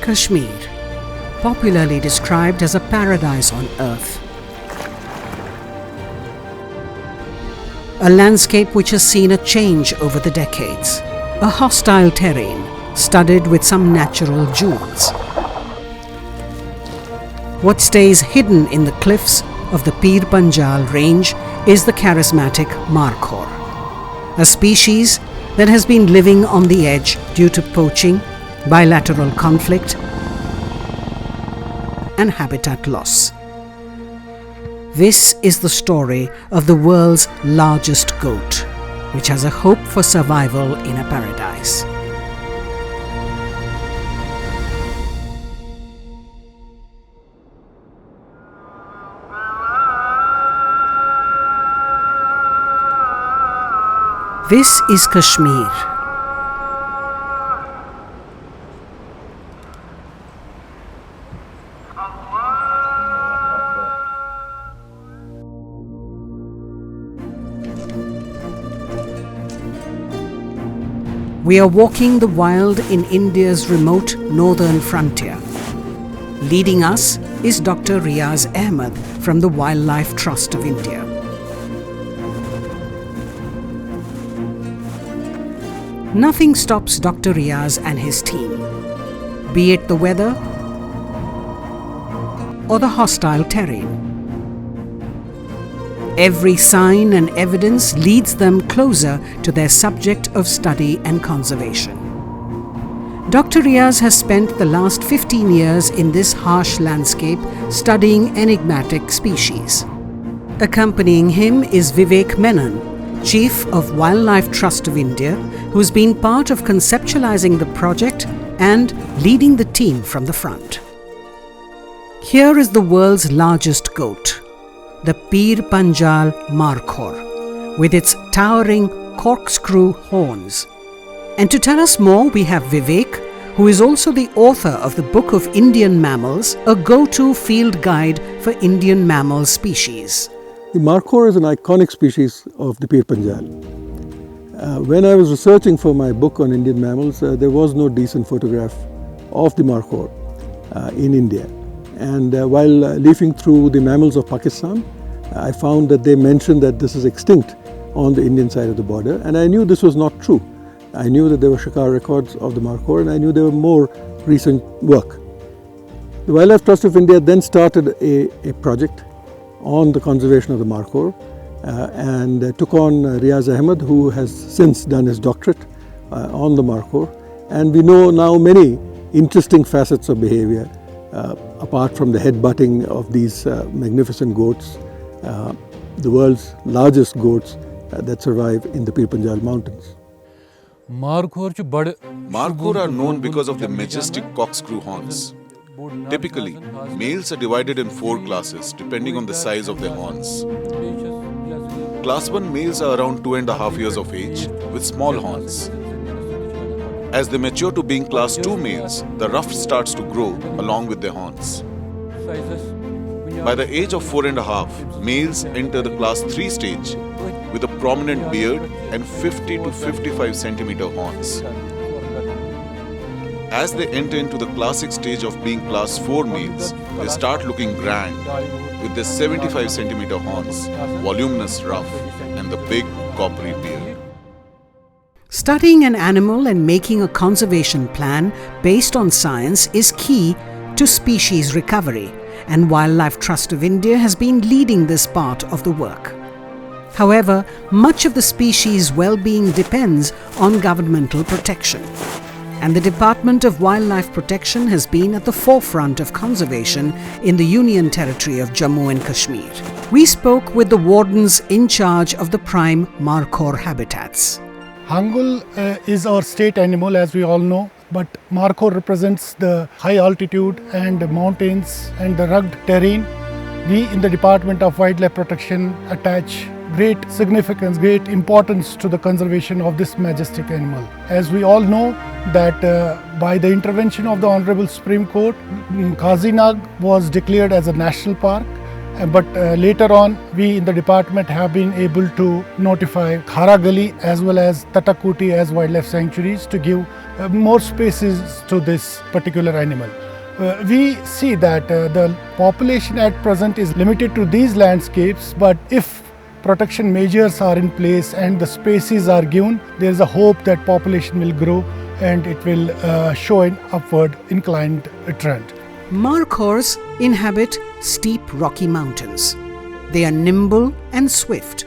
Kashmir, popularly described as a paradise on earth. A landscape which has seen a change over the decades. A hostile terrain studded with some natural jewels. What stays hidden in the cliffs of the Pir Panjal range is the charismatic Markhor, a species that has been living on the edge due to poaching, bilateral conflict, and habitat loss. This is the story of the world's largest goat, which has a hope for survival in a paradise. This is Kashmir. We are walking the wild in India's remote northern frontier. Leading us is Dr. Riaz Ahmed from the Wildlife Trust of India. Nothing stops Dr. Riaz and his team, be it the weather or the hostile terrain. Every sign and evidence leads them closer to their subject of study and conservation. Dr. Riaz has spent the last 15 years in this harsh landscape studying enigmatic species. Accompanying him is Vivek Menon, Chief of Wildlife Trust of India, who's been part of conceptualizing the project and leading the team from the front. Here is the world's largest goat, the Pir Panjal Markhor, with its towering corkscrew horns. And to tell us more, we have Vivek, who is also the author of the Book of Indian Mammals, a go-to field guide for Indian mammal species. The Markhor is an iconic species of the Pir Panjal. When I was researching for my book on Indian mammals, there was no decent photograph of the Markhor in India. And while leafing through the mammals of Pakistan, I found that they mentioned that this is extinct on the Indian side of the border, and I knew this was not true. I knew that there were shikar records of the Markhor, and I knew there were more recent work. The Wildlife Trust of India then started a project on the conservation of the Markhor and took on Riaz Ahmed, who has since done his doctorate on the Markhor. And we know now many interesting facets of behavior, apart from the headbutting of these magnificent goats, the world's largest goats that survive in the Pir Panjal mountains. Markhor are known because of their majestic corkscrew horns. Typically, males are divided in 4 classes depending on the size of their horns. Class 1 males are around 2.5 years of age with small horns. As they mature to being Class 2 males, the ruff starts to grow along with their horns. By the age of 4.5, males enter the Class 3 stage with a prominent beard and 50 to 55 centimeter horns. As they enter into the classic stage of being Class 4 males, they start looking grand with their 75 centimeter horns, voluminous ruff, and the big coppery beard. Studying an animal and making a conservation plan based on science is key to species recovery, and Wildlife Trust of India has been leading this part of the work. However, much of the species' well-being depends on governmental protection, and the Department of Wildlife Protection has been at the forefront of conservation in the Union Territory of Jammu and Kashmir. We spoke with the wardens in charge of the prime Markhor habitats. Hangul is our state animal, as we all know, but Markhor represents the high altitude and the mountains and the rugged terrain. We in the Department of Wildlife Protection attach great significance, great importance to the conservation of this majestic animal. As we all know that by the intervention of the Honorable Supreme Court, Khazinag was declared as a national park. But later on, we in the department have been able to notify Khara Gali as well as Tatakuti as wildlife sanctuaries to give more spaces to this particular animal. We see that the population at present is limited to these landscapes, but if protection measures are in place and the spaces are given, there is a hope that population will grow and it will show an upward inclined trend. Markhors inhabit steep rocky mountains. They are nimble and swift.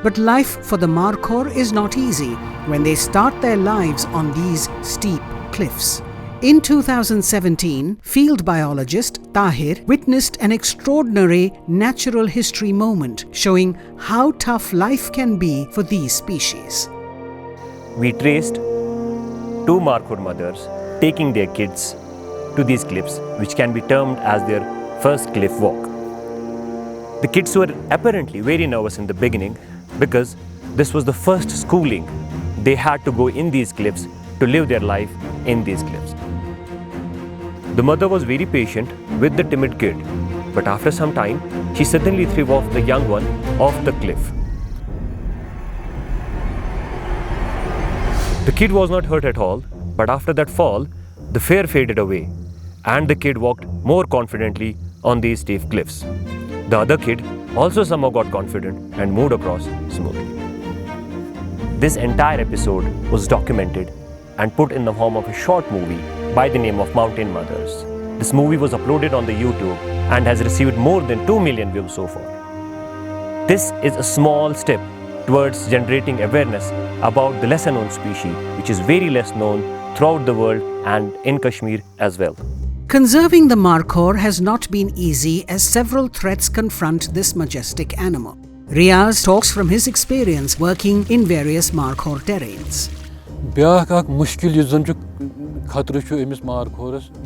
But life for the Markhor is not easy when they start their lives on these steep cliffs. In 2017, field biologist Tahir witnessed an extraordinary natural history moment showing how tough life can be for these species. We traced two Markhor mothers taking their kids to these cliffs, which can be termed as their first cliff walk. The kids were apparently very nervous in the beginning because this was the first schooling they had to go in these cliffs to live their life in these cliffs. The mother was very patient with the timid kid, but after some time, she suddenly threw off the young one off the cliff. The kid was not hurt at all, but after that fall, the fear faded away and the kid walked more confidently on these steep cliffs. The other kid also somehow got confident and moved across smoothly. This entire episode was documented and put in the form of a short movie by the name of Mountain Mothers. This movie was uploaded on the YouTube and has received more than 2 million views so far. This is a small step towards generating awareness about the lesser known species, which is very less known throughout the world and in Kashmir as well. Conserving the Markhor has not been easy as several threats confront this majestic animal. Riaz talks from his experience working in various Markhor terrains.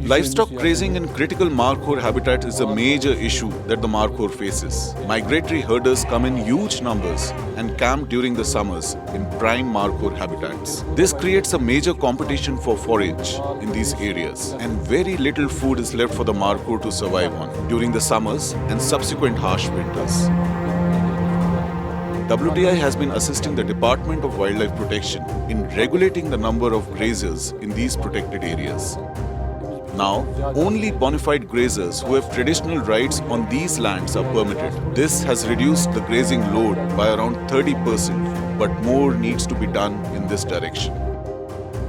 Livestock grazing in critical Markhor habitat is a major issue that the Markhor faces. Migratory herders come in huge numbers and camp during the summers in prime Markhor habitats. This creates a major competition for forage in these areas, and very little food is left for the Markhor to survive on during the summers and subsequent harsh winters. WTI has been assisting the Department of Wildlife Protection in regulating the number of grazers in these protected areas. Now, only bona fide grazers who have traditional rights on these lands are permitted. This has reduced the grazing load by around 30%, but more needs to be done in this direction.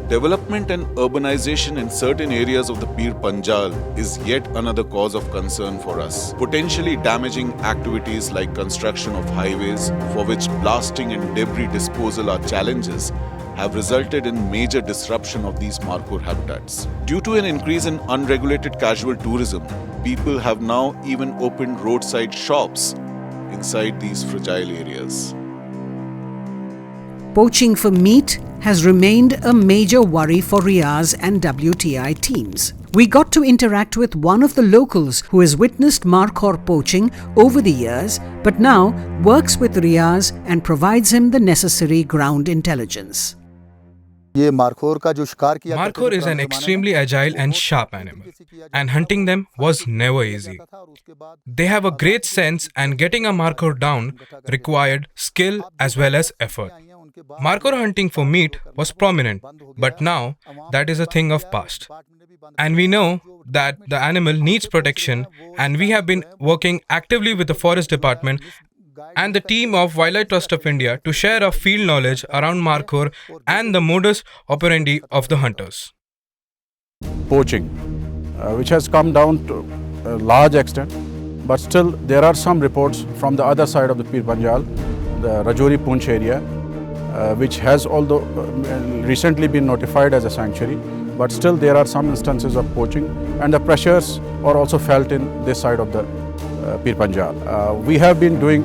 Development and urbanization in certain areas of the Pir Panjal is yet another cause of concern for us. Potentially damaging activities like construction of highways, for which blasting and debris disposal are challenges, have resulted in major disruption of these Markhor habitats. Due to an increase in unregulated casual tourism, people have now even opened roadside shops inside these fragile areas. Poaching for meat has remained a major worry for Riaz and WTI teams. We got to interact with one of the locals who has witnessed Markhor poaching over the years, but now works with Riaz and provides him the necessary ground intelligence. Markhor is an extremely agile and sharp animal, and hunting them was never easy. They have a great sense, and getting a Markhor down required skill as well as effort. Markhor hunting for meat was prominent, but now that is a thing of past. And we know that the animal needs protection, and we have been working actively with the Forest Department and the team of Wildlife Trust of India to share our field knowledge around Markhor and the modus operandi of the hunters. Poaching, which has come down to a large extent, but still there are some reports from the other side of the Pir Panjal, the Rajouri Poonch area, which has although recently been notified as a sanctuary, but still there are some instances of poaching, and the pressures are also felt in this side of the Pir Panjal. We have been doing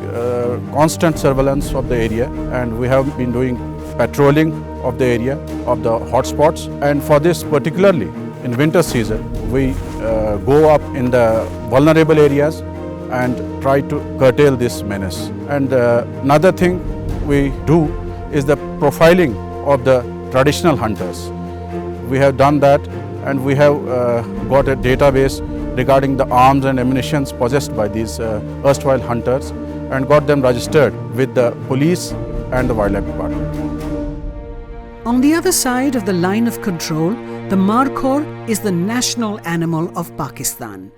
constant surveillance of the area, and we have been doing patrolling of the area of the hotspots, and for this particularly in winter season we go up in the vulnerable areas and try to curtail this menace. And another thing we do is the profiling of the traditional hunters. We have done that, and we have got a database regarding the arms and ammunitions possessed by these erstwhile hunters, and got them registered with the police and the wildlife department. On the other side of the line of control, the Markhor is the national animal of Pakistan.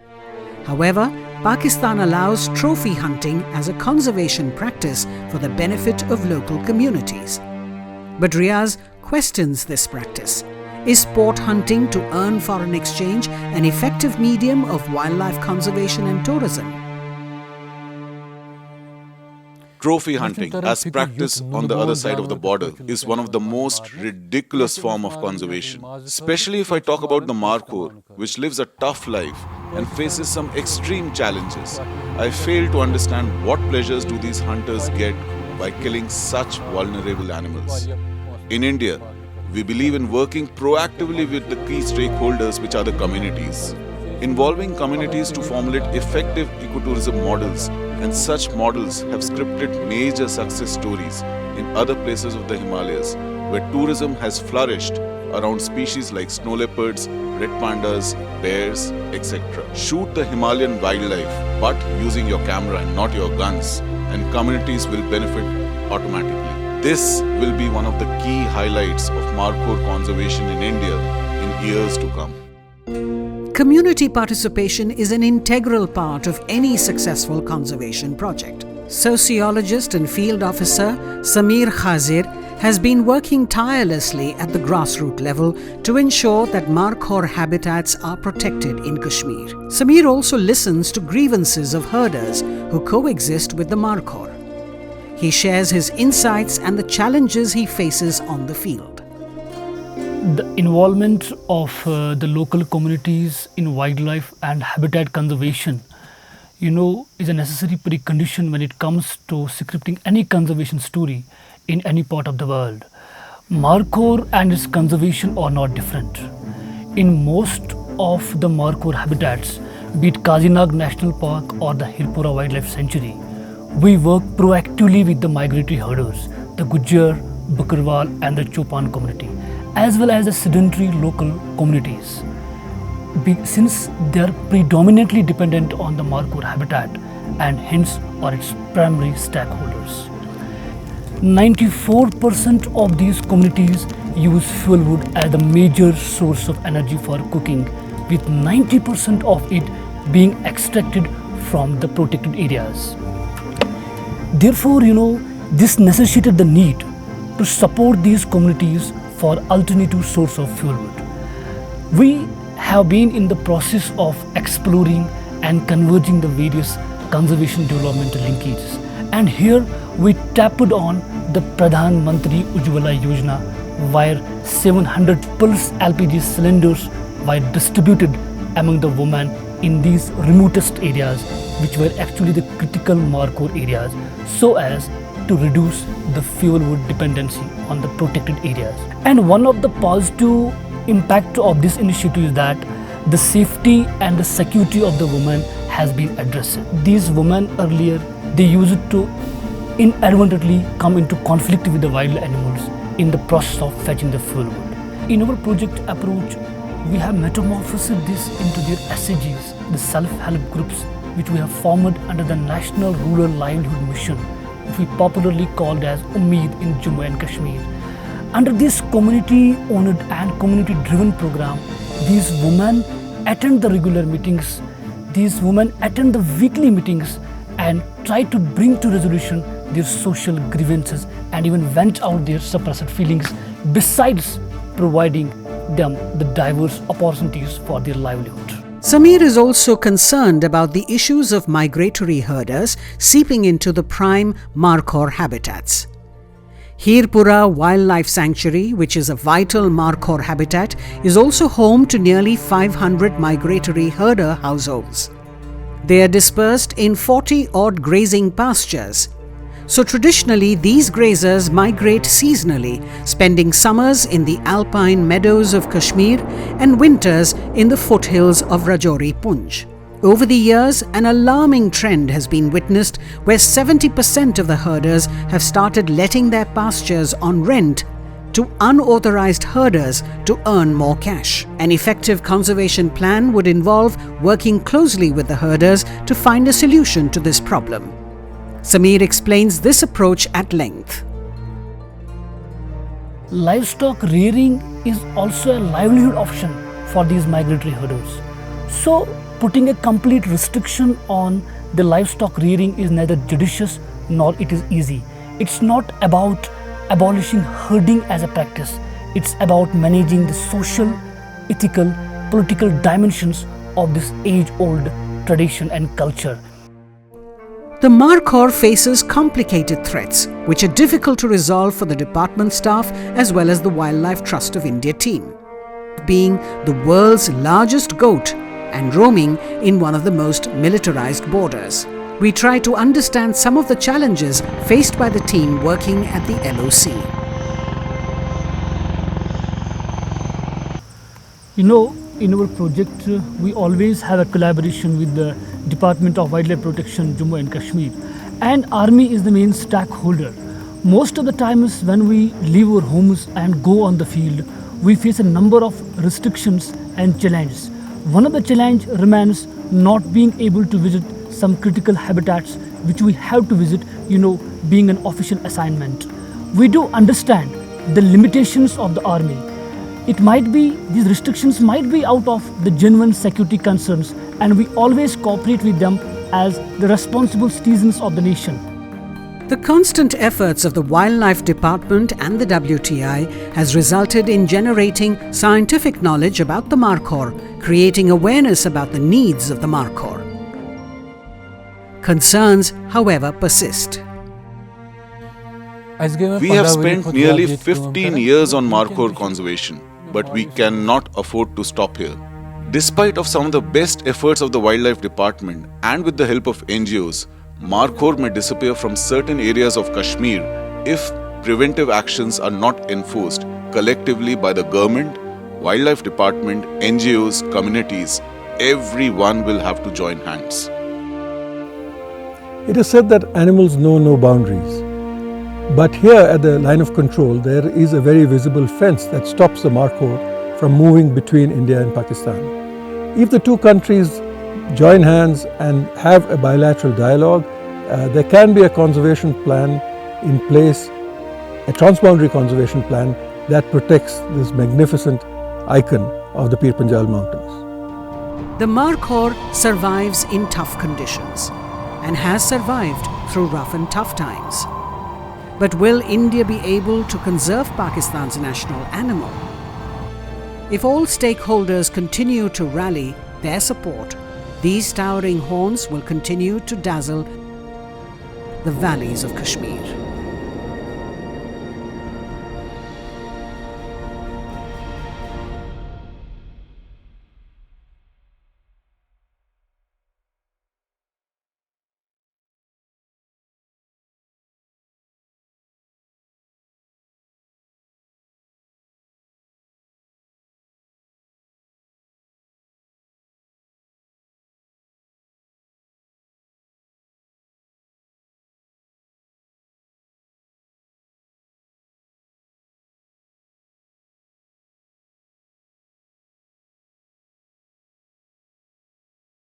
However, Pakistan allows trophy hunting as a conservation practice for the benefit of local communities. But Riaz questions this practice. Is sport hunting to earn foreign exchange an effective medium of wildlife conservation and tourism? Trophy hunting, as practiced on the other side of the border, is one of the most ridiculous form of conservation. Especially if I talk about the Markhor, which lives a tough life and faces some extreme challenges. I fail to understand what pleasures do these hunters get by killing such vulnerable animals. In India, we believe in working proactively with the key stakeholders, which are the communities. Involving communities to formulate effective ecotourism models, and such models have scripted major success stories in other places of the Himalayas where tourism has flourished around species like snow leopards, red pandas, bears, etc. Shoot the Himalayan wildlife, but using your camera and not your guns, and communities will benefit automatically. This will be one of the key highlights of Markhor conservation in India in years to come. Community participation is an integral part of any successful conservation project. Sociologist and field officer Sameer Khazir has been working tirelessly at the grassroots level to ensure that Markhor habitats are protected in Kashmir. Sameer also listens to grievances of herders who coexist with the Markhor. He shares his insights and the challenges he faces on the field. The involvement of the local communities in wildlife and habitat conservation, is a necessary precondition when it comes to scripting any conservation story in any part of the world. Markhor and its conservation are not different. In most of the Markhor habitats, be it Kazinag National Park or the Hirpura Wildlife Sanctuary, we work proactively with the migratory herders, the Gujjar, Bakarwal and the Chopan community, as well as the sedentary local communities. Since they are predominantly dependent on the Markhor habitat and hence are its primary stakeholders. 94% of these communities use fuel wood as the major source of energy for cooking, with 90% of it being extracted from the protected areas. Therefore, this necessitated the need to support these communities for alternative source of fuel wood. We have been in the process of exploring and converging the various conservation developmental linkages, and here we tapped on the Pradhan Mantri Ujjwala Yojana, where 700 Pulse LPG cylinders were distributed among the women in these remotest areas, which were actually the critical Markhor areas, so as to reduce the fuel wood dependency on the protected areas. And one of the positive impact of this initiative is that the safety and the security of the women has been addressed. These women earlier, they used to inadvertently come into conflict with the wild animals in the process of fetching the fuel wood. In our project approach, we have metamorphosed this into their SAGs, the self-help groups, which we have formed under the National Rural Livelihood Mission, which we popularly called as Ummeed in Jammu and Kashmir. Under this community-owned and community-driven program, these women attend the regular meetings, these women attend the weekly meetings and try to bring to resolution their social grievances and even vent out their suppressed feelings, besides providing them the diverse opportunities for their livelihood. Sameer is also concerned about the issues of migratory herders seeping into the prime Markhor habitats. Hirpura Wildlife Sanctuary, which is a vital Markhor habitat, is also home to nearly 500 migratory herder households. They are dispersed in 40-odd grazing pastures. So traditionally, these grazers migrate seasonally, spending summers in the alpine meadows of Kashmir and winters in the foothills of Rajouri Punj. Over the years, an alarming trend has been witnessed where 70% of the herders have started letting their pastures on rent to unauthorized herders to earn more cash. An effective conservation plan would involve working closely with the herders to find a solution to this problem. Sameer explains this approach at length. Livestock rearing is also a livelihood option for these migratory herders. So, putting a complete restriction on the livestock rearing is neither judicious nor it is easy. It's not about abolishing herding as a practice. It's about managing the social, ethical, political dimensions of this age-old tradition and culture. The Markhor faces complicated threats, which are difficult to resolve for the department staff as well as the Wildlife Trust of India team. Being the world's largest goat and roaming in one of the most militarized borders, we try to understand some of the challenges faced by the team working at the LOC. You know, in our project, we always have a collaboration with the Department of Wildlife Protection, Jammu and Kashmir, and Army is the main stakeholder. Most of the times when we leave our homes and go on the field, we face a number of restrictions and challenges. One of the challenge remains not being able to visit some critical habitats which we have to visit, being an official assignment. We do understand the limitations of the Army. These restrictions might be out of the genuine security concerns, and we always cooperate with them as the responsible citizens of the nation. The constant efforts of the Wildlife Department and the WTI has resulted in generating scientific knowledge about the Markhor, creating awareness about the needs of the Markhor. Concerns, however, persist. We have spent nearly 15 years on Markhor conservation, but we cannot afford to stop here. Despite of some of the best efforts of the Wildlife Department and with the help of NGOs, Markhor may disappear from certain areas of Kashmir if preventive actions are not enforced collectively by the government, Wildlife Department, NGOs, communities. Everyone will have to join hands. It is said that animals know no boundaries. But here at the line of control, there is a very visible fence that stops the Markhor from moving between India and Pakistan. If the two countries join hands and have a bilateral dialogue, there can be a conservation plan in place, a transboundary conservation plan that protects this magnificent icon of the Pir Panjal Mountains. The Markhor survives in tough conditions and has survived through rough and tough times. But will India be able to conserve Pakistan's national animal? If all stakeholders continue to rally their support, these towering horns will continue to dazzle the valleys of Kashmir.